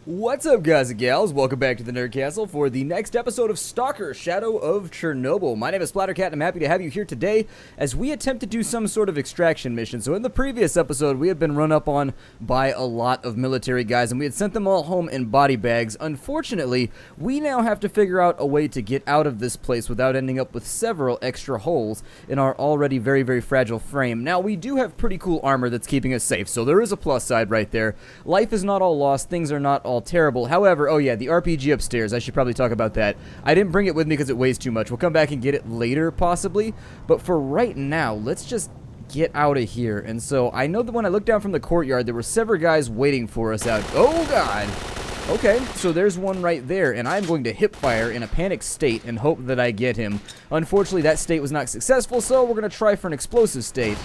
What's up, guys and gals? Welcome back to the Nerd Castle for the next episode of Stalker, Shadow of Chernobyl. My name is Splattercat, and I'm happy to have you here today as we attempt to do some sort of extraction mission. So in the previous episode, we had been run up on by a lot of military guys, and we had sent them all home in body bags. Unfortunately, we now have to figure out a way to get out of this place without ending up with several extra holes in our already very, very fragile frame. Now, we do have pretty cool armor that's keeping us safe, so there is a plus side right there. Life is not all lost, things are not all terrible. However, oh yeah, the RPG upstairs, I should probably talk about that. I didn't bring it with me because it weighs too much. We'll come back and get it later, possibly. But for right now, let's just get out of here. And so, I know that when I looked down from the courtyard, there were several guys waiting for us out. Oh god! Okay, so there's one right there, and I'm going to hip fire in a panic state and hope that I get him. Unfortunately, that state was not successful, so we're going to try for an explosive state.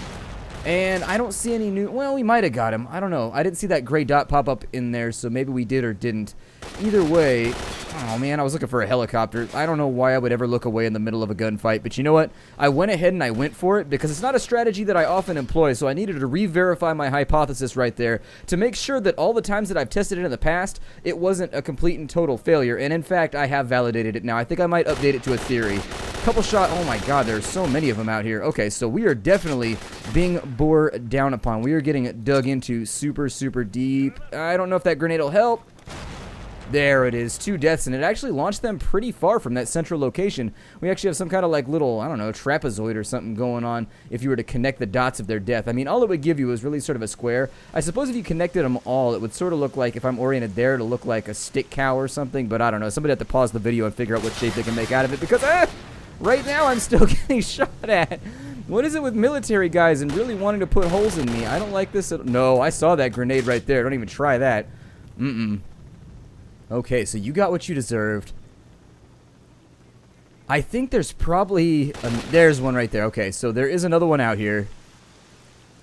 And I don't see any new... Well, we might have got him. I don't know. I didn't see that gray dot pop up in there, so maybe we did or didn't. Either way... Oh, man, I was looking for a helicopter. I don't know why I would ever look away in the middle of a gunfight, but you know what? I went ahead and I went for it because it's not a strategy that I often employ, so I needed to re-verify my hypothesis right there to make sure that all the times that I've tested it in the past, it wasn't a complete and total failure. And in fact, I have validated it now. I think I might update it to a theory. Couple shot... Oh my god, there's so many of them out here. Okay, so we are definitely being bore down upon. We are getting dug into super, super deep. I don't know if that grenade will help. There it is, 2 deaths, and it actually launched them pretty far from that central location. We actually have some kind of like little, I don't know, trapezoid or something going on if you were to connect the dots of their death. I mean, all it would give you is really sort of a square. I suppose if you connected them all, it would sort of look like, if I'm oriented there, it'll look like a stick cow or something, but I don't know. Somebody have to pause the video and figure out what shape they can make out of it because, right now I'm still getting shot at. What is it with military guys and really wanting to put holes in me? I don't like this at... No, I saw that grenade right there. Don't even try that. Okay, so you got what you deserved. I think there's probably... there's one right there. Okay, so there is another one out here.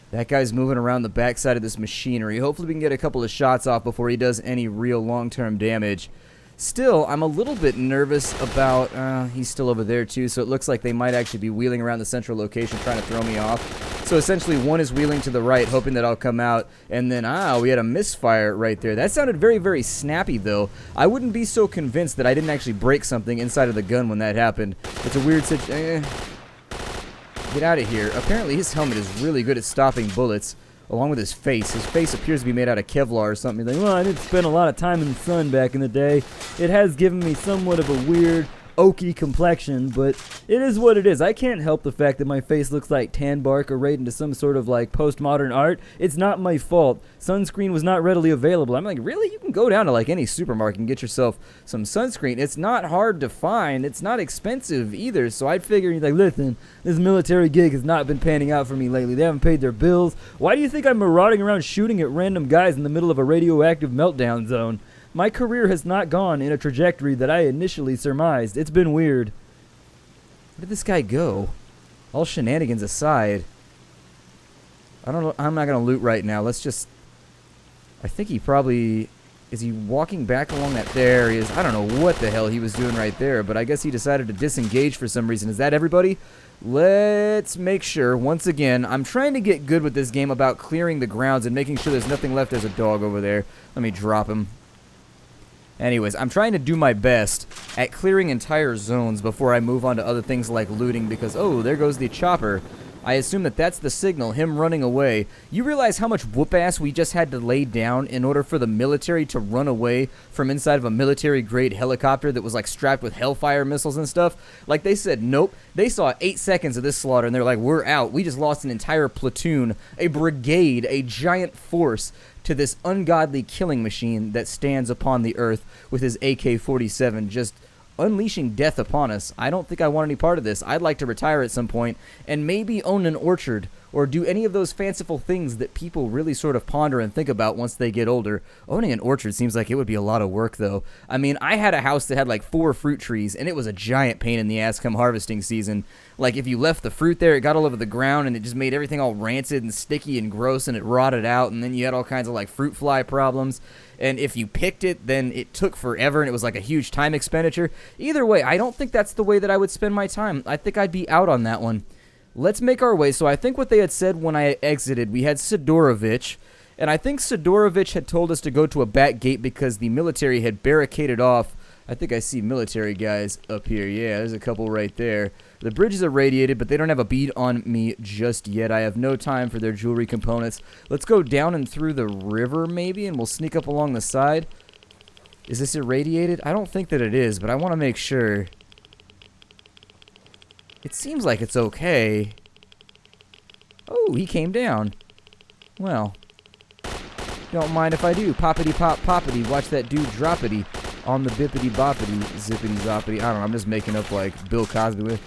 That guy's moving around the backside of this machinery. Hopefully we can get a couple of shots off before he does any real long-term damage. Still, I'm a little bit nervous about... he's still over there too, so it looks like they might actually be wheeling around the central location trying to throw me off. So essentially, one is wheeling to the right, hoping that I'll come out, and then, we had a misfire right there. That sounded very, very snappy, though. I wouldn't be so convinced that I didn't actually break something inside of the gun when that happened. It's a weird situation. Get out of here. Apparently, his helmet is really good at stopping bullets. Along with his face. His face appears to be made out of Kevlar or something. He's like, well, I didn't spend a lot of time in the sun back in the day. It has given me somewhat of a weird, oaky complexion, but it is what it is. I can't help the fact that my face looks like tan bark arrayed into some sort of like postmodern art. It's not my fault. Sunscreen was not readily available. I'm like, really? You can go down to like any supermarket and get yourself some sunscreen. It's not hard to find. It's not expensive either. So I'd figure, like, listen, this military gig has not been panning out for me lately. They haven't paid their bills. Why do you think I'm marauding around shooting at random guys in the middle of a radioactive meltdown zone? My career has not gone in a trajectory that I initially surmised. It's been weird. Where did this guy go? All shenanigans aside. I don't know. I'm not going to loot right now. Let's just... I think he probably... Is he walking back along that... There he is. I don't know what the hell he was doing right there, but I guess he decided to disengage for some reason. Is that everybody? Let's make sure, once again, I'm trying to get good with this game about clearing the grounds and making sure there's nothing left as a dog over there. Let me drop him. Anyways, I'm trying to do my best at clearing entire zones before I move on to other things like looting because, oh, there goes the chopper. I assume that that's the signal, him running away. You realize how much whoop-ass we just had to lay down in order for the military to run away from inside of a military-grade helicopter that was, like, strapped with Hellfire missiles and stuff? Like, they said, nope. They saw 8 seconds of this slaughter, and they're like, we're out. We just lost an entire platoon, a brigade, a giant force to this ungodly killing machine that stands upon the earth with his AK-47 just unleashing death upon us. I don't think I want any part of this. I'd like to retire at some point and maybe own an orchard or do any of those fanciful things that people really sort of ponder and think about once they get older. Owning an orchard seems like it would be a lot of work, though. I mean, I had a house that had like 4 fruit trees, and it was a giant pain in the ass come harvesting season. Like, if you left the fruit there, it got all over the ground, and it just made everything all rancid and sticky and gross, and it rotted out, and then you had all kinds of, like, fruit fly problems. And if you picked it, then it took forever, and it was like a huge time expenditure. Either way, I don't think that's the way that I would spend my time. I think I'd be out on that one. Let's make our way. So I think what they had said when I exited, we had Sedorovich, And I think Sedorovich had told us to go to a back gate because the military had barricaded off. I think I see military guys up here. Yeah, there's a couple right there. The bridge is irradiated, but they don't have a bead on me just yet. I have no time for their jewelry components. Let's go down and through the river, maybe, and we'll sneak up along the side. Is this irradiated? I don't think that it is, but I want to make sure. It seems like it's okay. Oh, he came down. Well, don't mind if I do. Poppity pop poppity. Watch that dude droppity on the bippity boppity zippity zoppity. I don't know. I'm just making up like Bill Cosby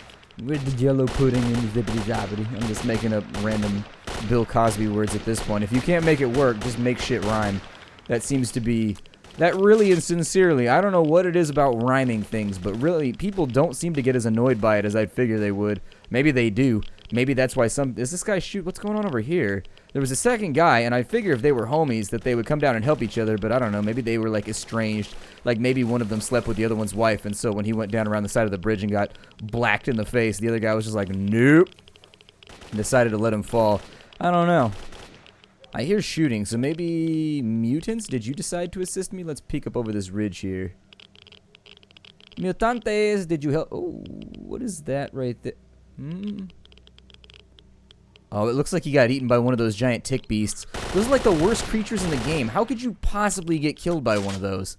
with the jello pudding and the zippity zoppity. I'm just making up random Bill Cosby words at this point. If you can't make it work, just make shit rhyme. That seems to be... That really and sincerely, I don't know what it is about rhyming things, but really, people don't seem to get as annoyed by it as I'd figure they would. Maybe they do. Maybe that's why some... Is this guy shoot? What's going on over here? There was a second guy, and I figure if they were homies that they would come down and help each other, but I don't know. Maybe they were, like, estranged. Like, maybe one of them slept with the other one's wife, and so when he went down around the side of the bridge and got blacked in the face, the other guy was just like, nope, and decided to let him fall. I don't know. I hear shooting, so maybe mutants? Did you decide to assist me? Let's peek up over this ridge here. Mutantes, did you help? Oh, what is that right there? Oh, it looks like he got eaten by one of those giant tick beasts. Those are like the worst creatures in the game. How could you possibly get killed by one of those?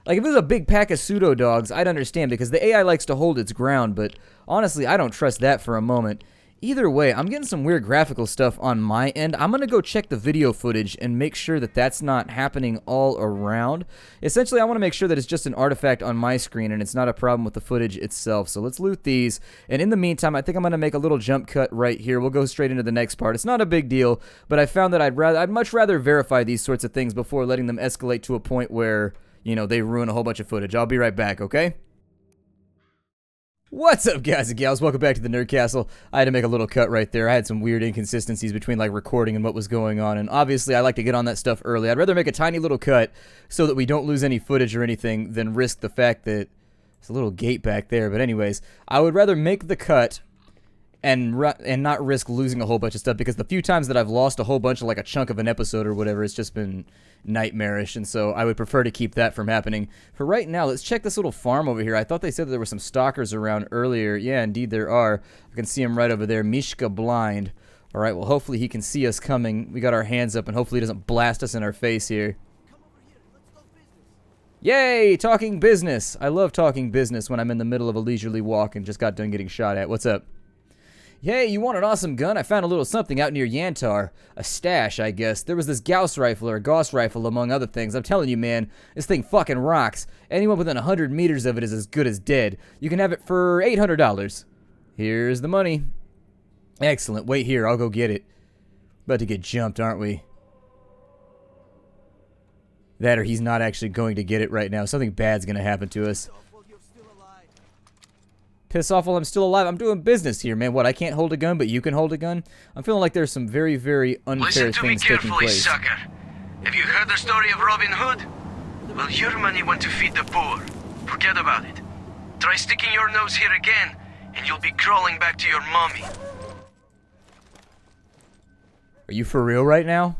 Like, if it was a big pack of pseudo dogs, I'd understand because the AI likes to hold its ground, but honestly, I don't trust that for a moment. Either way, I'm getting some weird graphical stuff on my end. I'm going to go check the video footage and make sure that that's not happening all around. Essentially, I want to make sure that it's just an artifact on my screen and it's not a problem with the footage itself. So let's loot these. And in the meantime, I think I'm going to make a little jump cut right here. We'll go straight into the next part. It's not a big deal, but I found that I'd much rather verify these sorts of things before letting them escalate to a point where, you know, they ruin a whole bunch of footage. I'll be right back, okay? What's up, guys and gals? Welcome back to the Nerd Castle. I had to make a little cut right there. I had some weird inconsistencies between like recording and what was going on, and obviously I like to get on that stuff early. I'd rather make a tiny little cut so that we don't lose any footage or anything than risk the fact that there's a little gate back there. But anyways, I would rather make the cut and not risk losing a whole bunch of stuff, because the few times that I've lost a whole bunch of like a chunk of an episode or whatever, it's just been nightmarish, and so I would prefer to keep that from happening. For right now, let's check this little farm over here. I thought they said that there were some stalkers around earlier. Yeah, indeed there are. I can see him right over there. Mishka blind. Alright, well hopefully he can see us coming. We got our hands up and hopefully he doesn't blast us in our face here. Yay! Talking business! I love talking business when I'm in the middle of a leisurely walk and just got done getting shot at. What's up? Hey, you want an awesome gun? I found a little something out near Yantar. A stash, I guess. There was this Gauss rifle, or Gauss rifle, among other things. I'm telling you, man, this thing fucking rocks. Anyone within 100 meters of it is as good as dead. You can have it for $800. Here's the money. Excellent. Wait here, I'll go get it. About to get jumped, aren't we? That or he's not actually going to get it right now. Something bad's gonna happen to us. Piss off while I'm still alive. I'm doing business here, man. What, I can't hold a gun, but you can hold a gun? I'm feeling like there's some very, very unfair things taking place. Sucker. Have you heard the story of Robin Hood? Well, your money went to feed the poor. Forget about it. Try sticking your nose here again, and you'll be crawling back to your mommy. Are you for real right now?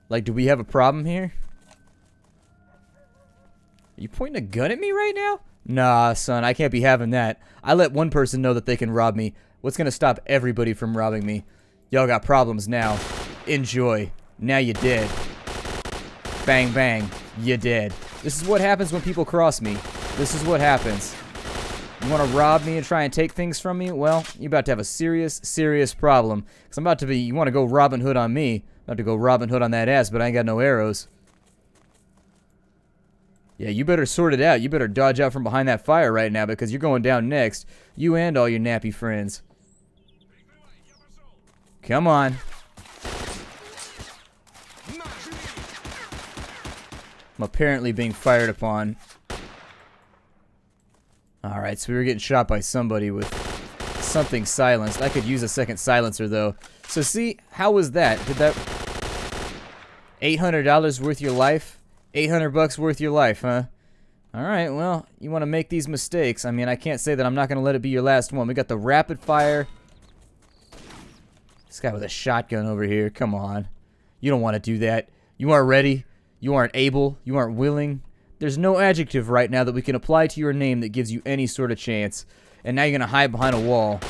Like, do we have a problem here? Are you pointing a gun at me right now? Nah, son, I can't be having that. I let one person know that they can rob me. What's gonna stop everybody from robbing me? Y'all got problems now. Enjoy. Now you're dead. Bang, bang. You're dead. This is what happens when people cross me. This is what happens. You wanna rob me and try and take things from me? Well, you're about to have a serious, serious problem. Because I'm about to be, you wanna go Robin Hood on me. I'm about to go Robin Hood on that ass, but I ain't got no arrows. Yeah, you better sort it out. You better dodge out from behind that fire right now because you're going down next. You and all your nappy friends. Come on. I'm apparently being fired upon. Alright, so we were getting shot by somebody with something silenced. I could use a second silencer, though. So see, how was that? Did that... $800 worth your life? 800 bucks worth your life, huh? Alright, well, you want to make these mistakes. I mean, I can't say that I'm not going to let it be your last one. We got the rapid fire. This guy with a shotgun over here, come on. You don't want to do that. You aren't ready. You aren't able. You aren't willing. There's no adjective right now that we can apply to your name that gives you any sort of chance. And now you're going to hide behind a wall.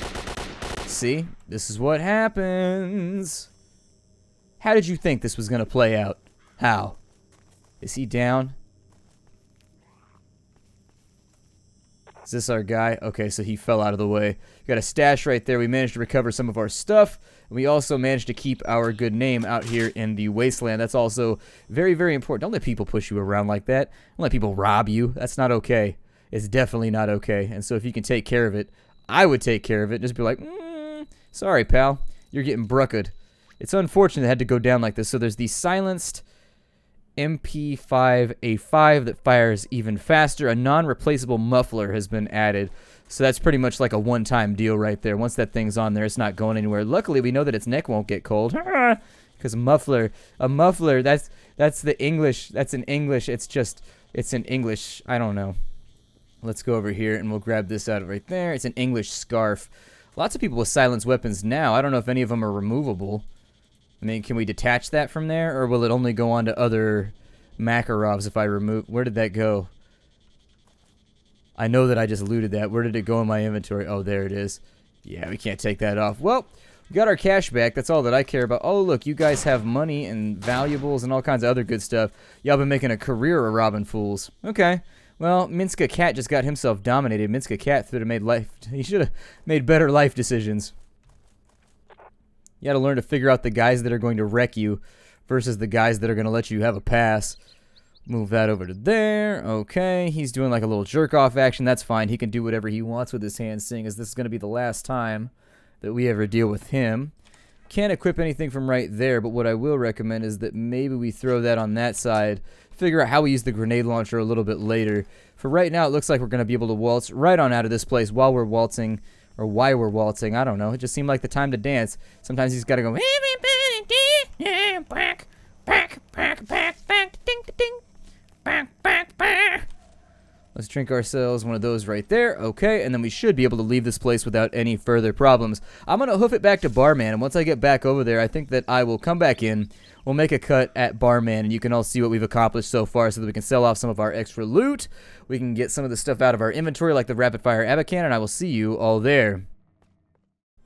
See? This is what happens. How did you think this was going to play out? How? Is he down? Is this our guy? Okay, so he fell out of the way. We got a stash right there. We managed to recover some of our stuff. And we also managed to keep our good name out here in the wasteland. That's also very, very important. Don't let people push you around like that. Don't let people rob you. That's not okay. It's definitely not okay. And so if you can take care of it, I would take care of it. Just be like, sorry, pal. You're getting bruckered. It's unfortunate it had to go down like this. So there's the silenced MP5A5 that fires even faster. A non-replaceable muffler has been added. So that's pretty much like a one-time deal right there. Once that thing's on there, it's not going anywhere. Luckily, we know that its neck won't get cold. Because a muffler, that's the English. That's in English. It's in English. I don't know. Let's go over here and we'll grab this out of right there. It's an English scarf. Lots of people with silenced weapons now. I don't know if any of them are removable. I mean, can we detach that from there, or will it only go on to other Makarovs if I remove... Where did that go? I know that I just looted that. Where did it go in my inventory? Oh, there it is. Yeah, we can't take that off. Well, we got our cash back. That's all that I care about. Oh, look, you guys have money and valuables and all kinds of other good stuff. Y'all been making a career of robbing fools. Okay. Well, Minska Cat just got himself dominated. Minska Cat should have made he should have made better life decisions. You got to learn to figure out the guys that are going to wreck you versus the guys that are going to let you have a pass. Move that over to there. Okay, he's doing like a little jerk-off action. That's fine. He can do whatever he wants with his hands, seeing as this is going to be the last time that we ever deal with him. Can't equip anything from right there, but what I will recommend is that maybe we throw that on that side. Figure out how we use the grenade launcher a little bit later. For right now, it looks like we're going to be able to waltz right on out of this place while we're waltzing. Or why we're waltzing, I don't know. It just seemed like the time to dance. Sometimes he's got to go. Let's drink ourselves one of those right there. Okay, and then we should be able to leave this place without any further problems. I'm going to hoof it back to Barman, and once I get back over there, I think that I will come back in. We'll make a cut at Barman, and you can all see what we've accomplished so far so that we can sell off some of our extra loot. We can get some of the stuff out of our inventory, like the rapid-fire Abacan, and I will see you all there.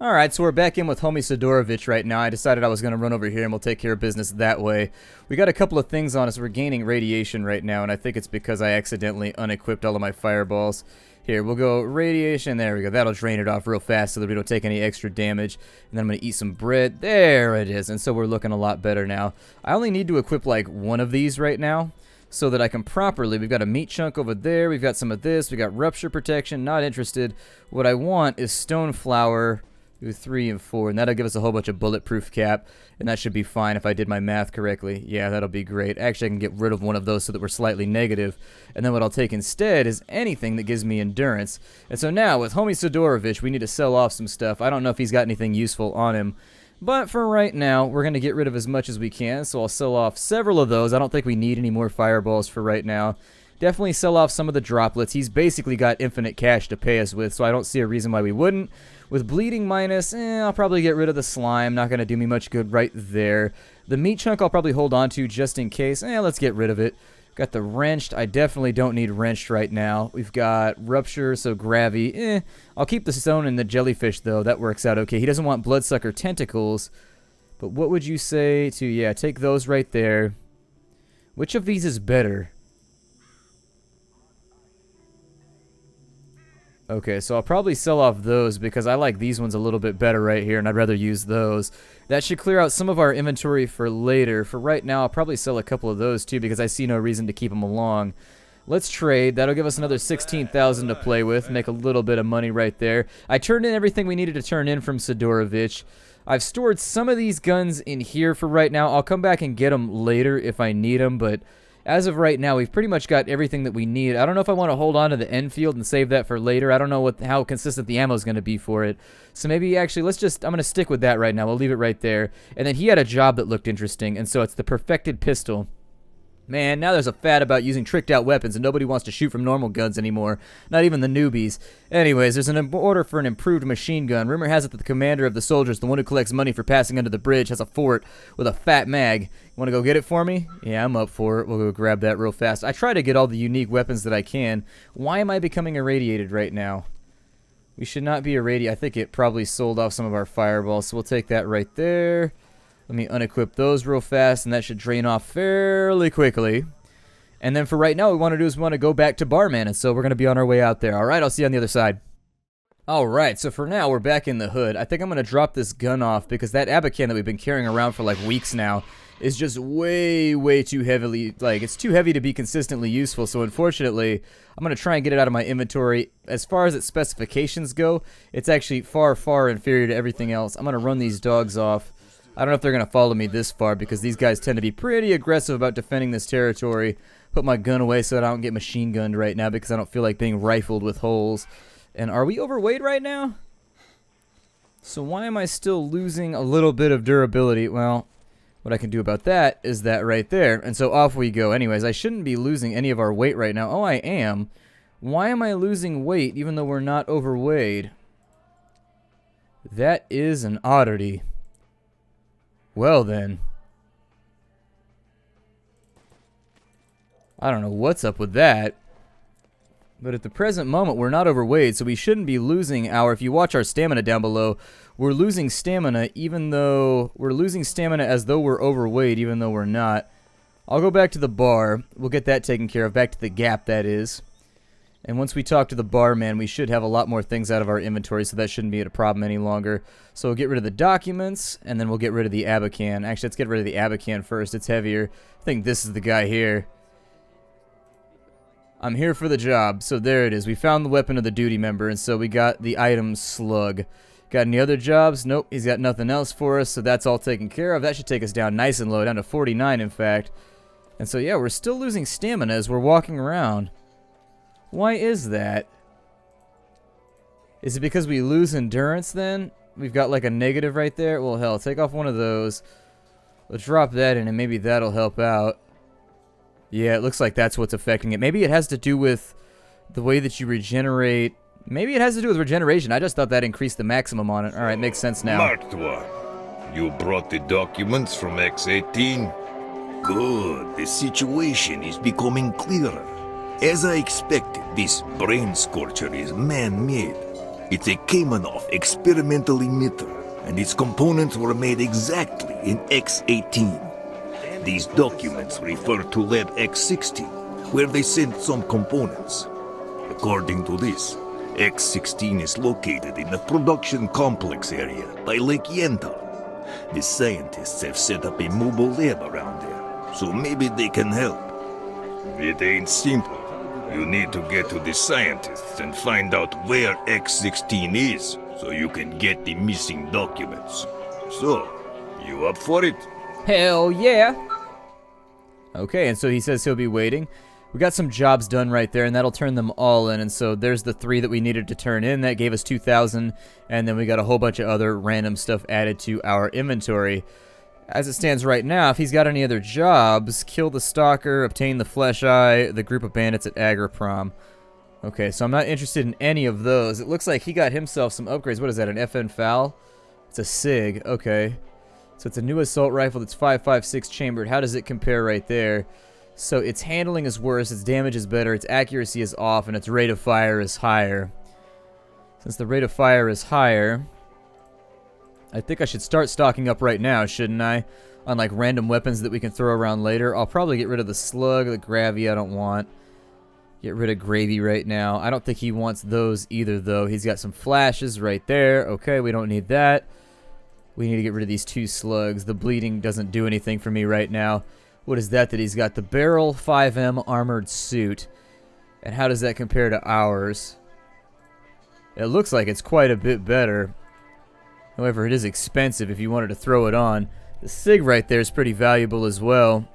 Alright, so we're back in with homie Sedorovich right now. I decided I was going to run over here and we'll take care of business that way. We got a couple of things on us. We're gaining radiation right now, and I think it's because I accidentally unequipped all of my fireballs. Here, we'll go radiation. There we go. That'll drain it off real fast so that we don't take any extra damage. And then I'm going to eat some bread. There it is. And so we're looking a lot better now. I only need to equip like one of these right now so that I can properly. We've got a meat chunk over there. We've got some of this. We got rupture protection. Not interested. What I want is stone flour. Do 3 and 4, and that'll give us a whole bunch of bulletproof cap, and that should be fine if I did my math correctly. Yeah, that'll be great. Actually, I can get rid of one of those so that we're slightly negative, and then what I'll take instead is anything that gives me endurance. And so now, with homie Sedorovich, we need to sell off some stuff. I don't know if he's got anything useful on him, but for right now, we're going to get rid of as much as we can, so I'll sell off several of those. I don't think we need any more fireballs for right now. Definitely sell off some of the droplets. He's basically got infinite cash to pay us with, so I don't see a reason why we wouldn't. With bleeding minus, I'll probably get rid of the slime. Not going to do me much good right there. The meat chunk I'll probably hold on to just in case. Let's get rid of it. Got the wrenched. I definitely don't need wrenched right now. We've got rupture, so gravy. I'll keep the stone and the jellyfish, though. That works out okay. He doesn't want bloodsucker tentacles. But what would you say to, yeah, take those right there. Which of these is better? Okay, so I'll probably sell off those because I like these ones a little bit better right here, and I'd rather use those. That should clear out some of our inventory for later. For right now, I'll probably sell a couple of those too because I see no reason to keep them along. Let's trade. That'll give us another 16,000 to play with. Make a little bit of money right there. I turned in everything we needed to turn in from Sedorovich. I've stored some of these guns in here for right now. I'll come back and get them later if I need them, but as of right now, we've pretty much got everything that we need. I don't know if I want to hold on to the Enfield and save that for later. I don't know how consistent the ammo is going to be for it. So maybe actually, I'm going to stick with that right now. We'll leave it right there. And then he had a job that looked interesting, and so it's the perfected pistol. Man, now there's a fad about using tricked out weapons and nobody wants to shoot from normal guns anymore. Not even the newbies. Anyways, there's an order for an improved machine gun. Rumor has it that the commander of the soldiers, the one who collects money for passing under the bridge, has a fort with a fat mag. You want to go get it for me? Yeah, I'm up for it. We'll go grab that real fast. I try to get all the unique weapons that I can. Why am I becoming irradiated right now? We should not be irradiated. I think it probably sold off some of our fireballs, so we'll take that right there. Let me unequip those real fast, and that should drain off fairly quickly. And then for right now, what we want to do is we want to go back to Barman, and so we're going to be on our way out there. All right, I'll see you on the other side. All right, so for now, we're back in the hood. I think I'm going to drop this gun off because that Abacan that we've been carrying around for like weeks now is just way too heavily, like it's too heavy to be consistently useful. So unfortunately, I'm going to try and get it out of my inventory. As far as its specifications go, it's actually far inferior to everything else. I'm going to run these dogs off. I don't know if they're going to follow me this far because these guys tend to be pretty aggressive about defending this territory. Put my gun away so that I don't get machine gunned right now because I don't feel like being rifled with holes. And are we overweight right now? So why am I still losing a little bit of durability? Well, what I can do about that is that right there. And so off we go. Anyways, I shouldn't be losing any of our weight right now. Oh, I am. Why am I losing weight even though we're not overweight? That is an oddity. Well then, I don't know what's up with that, but at the present moment we're not overweight, so we shouldn't be losing our, if you watch our stamina down below, we're losing stamina even though, we're losing stamina as though we're overweight even though we're not. I'll go back to the bar, we'll get that taken care of, back to the gap that is. And once we talk to the barman, we should have a lot more things out of our inventory, so that shouldn't be a problem any longer. So we'll get rid of the documents, and then we'll get rid of the Abacan. Actually, let's get rid of the Abacan first. It's heavier. I think this is the guy here. I'm here for the job. So there it is. We found the weapon of the duty member, and so we got the item slug. Got any other jobs? Nope, he's got nothing else for us, so that's all taken care of. That should take us down nice and low, down to 49, in fact. And so, yeah, we're still losing stamina as we're walking around. Why is that? Is it because we lose endurance then? We've got like a negative right there? Well, hell, take off one of those. Let's drop that in and maybe that'll help out. Yeah, it looks like that's what's affecting it. Maybe it has to do with the way that you regenerate. Maybe it has to do with regeneration. I just thought that increased the maximum on it. Alright, makes sense now. Marked one. You brought the documents from X-18? Good. The situation is becoming clearer. As I expected, this brain scorcher is man-made. It's a Kamenov experimental emitter, and its components were made exactly in X-18. These documents refer to Lab X-16, where they sent some components. According to this, X-16 is located in the production complex area by Lake Yentl. The scientists have set up a mobile lab around there, so maybe they can help. It ain't simple. You need to get to the scientists and find out where X-16 is, so you can get the missing documents. So, you up for it? Hell yeah! Okay, and so he says he'll be waiting. We got some jobs done right there, and that'll turn them all in. And so there's the 3 that we needed to turn in. That gave us 2,000, and then we got a whole bunch of other random stuff added to our inventory. As it stands right now, if he's got any other jobs, kill the Stalker, obtain the Flesh Eye, the group of bandits at Agroprom. Okay, so I'm not interested in any of those. It looks like he got himself some upgrades. What is that, an FN FAL? It's a SIG, okay. So it's a new assault rifle that's 5.56 chambered. How does it compare right there? So its handling is worse, its damage is better, its accuracy is off, and its rate of fire is higher. Since the rate of fire is higher, I think I should start stocking up right now, shouldn't I? On like random weapons that we can throw around later. I'll probably get rid of the slug, the gravy I don't want. Get rid of gravy right now. I don't think he wants those either though. He's got some flashes right there. Okay, we don't need that. We need to get rid of these 2 slugs. The bleeding doesn't do anything for me right now. What is that he's got? The Barrel 5M armored suit. And how does that compare to ours? It looks like it's quite a bit better. However, it is expensive if you wanted to throw it on. The SIG right there is pretty valuable as well.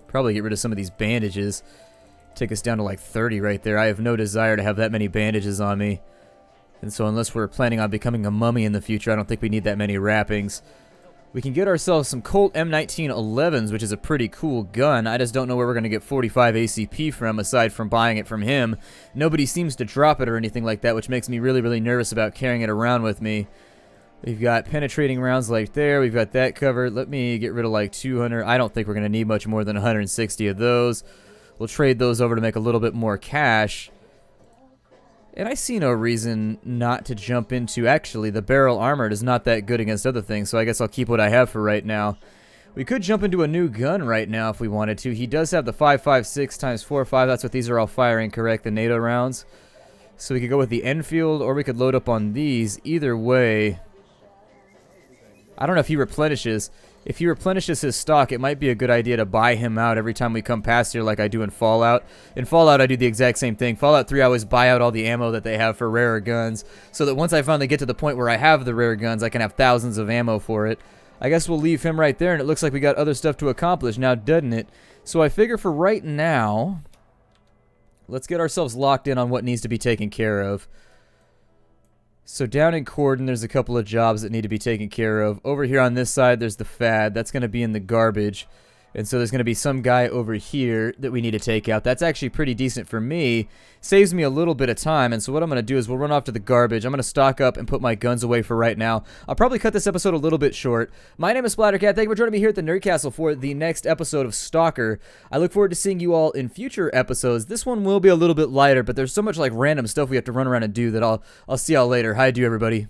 Probably get rid of some of these bandages. Take us down to like 30 right there. I have no desire to have that many bandages on me. And so unless we're planning on becoming a mummy in the future, I don't think we need that many wrappings. We can get ourselves some Colt M1911s, which is a pretty cool gun. I just don't know where we're going to get 45 ACP from, aside from buying it from him. Nobody seems to drop it or anything like that, which makes me really, really nervous about carrying it around with me. We've got penetrating rounds like there. We've got that covered. Let me get rid of like 200. I don't think we're going to need much more than 160 of those. We'll trade those over to make a little bit more cash. And I see no reason not to jump into, actually, the barrel armored is not that good against other things, so I guess I'll keep what I have for right now. We could jump into a new gun right now if we wanted to. He does have the 5.56 x 4.5. That's what these are all firing, correct? The NATO rounds. So we could go with the Enfield, or we could load up on these. Either way, I don't know if he replenishes. If he replenishes his stock, it might be a good idea to buy him out every time we come past here like I do in Fallout. In Fallout, I do the exact same thing. Fallout 3, I always buy out all the ammo that they have for rarer guns, so that once I finally get to the point where I have the rare guns, I can have thousands of ammo for it. I guess we'll leave him right there, and it looks like we got other stuff to accomplish now, doesn't it? So I figure for right now, let's get ourselves locked in on what needs to be taken care of. So down in Cordon, there's a couple of jobs that need to be taken care of. Over here on this side, there's the FAD. That's going to be in the garbage. And so there's going to be some guy over here that we need to take out. That's actually pretty decent for me. Saves me a little bit of time. And so what I'm going to do is we'll run off to the garbage. I'm going to stock up and put my guns away for right now. I'll probably cut this episode a little bit short. My name is Splattercat. Thank you for joining me here at the Nerd Castle for the next episode of Stalker. I look forward to seeing you all in future episodes. This one will be a little bit lighter, but there's so much like random stuff we have to run around and do that I'll see y'all later. Hi to you, everybody.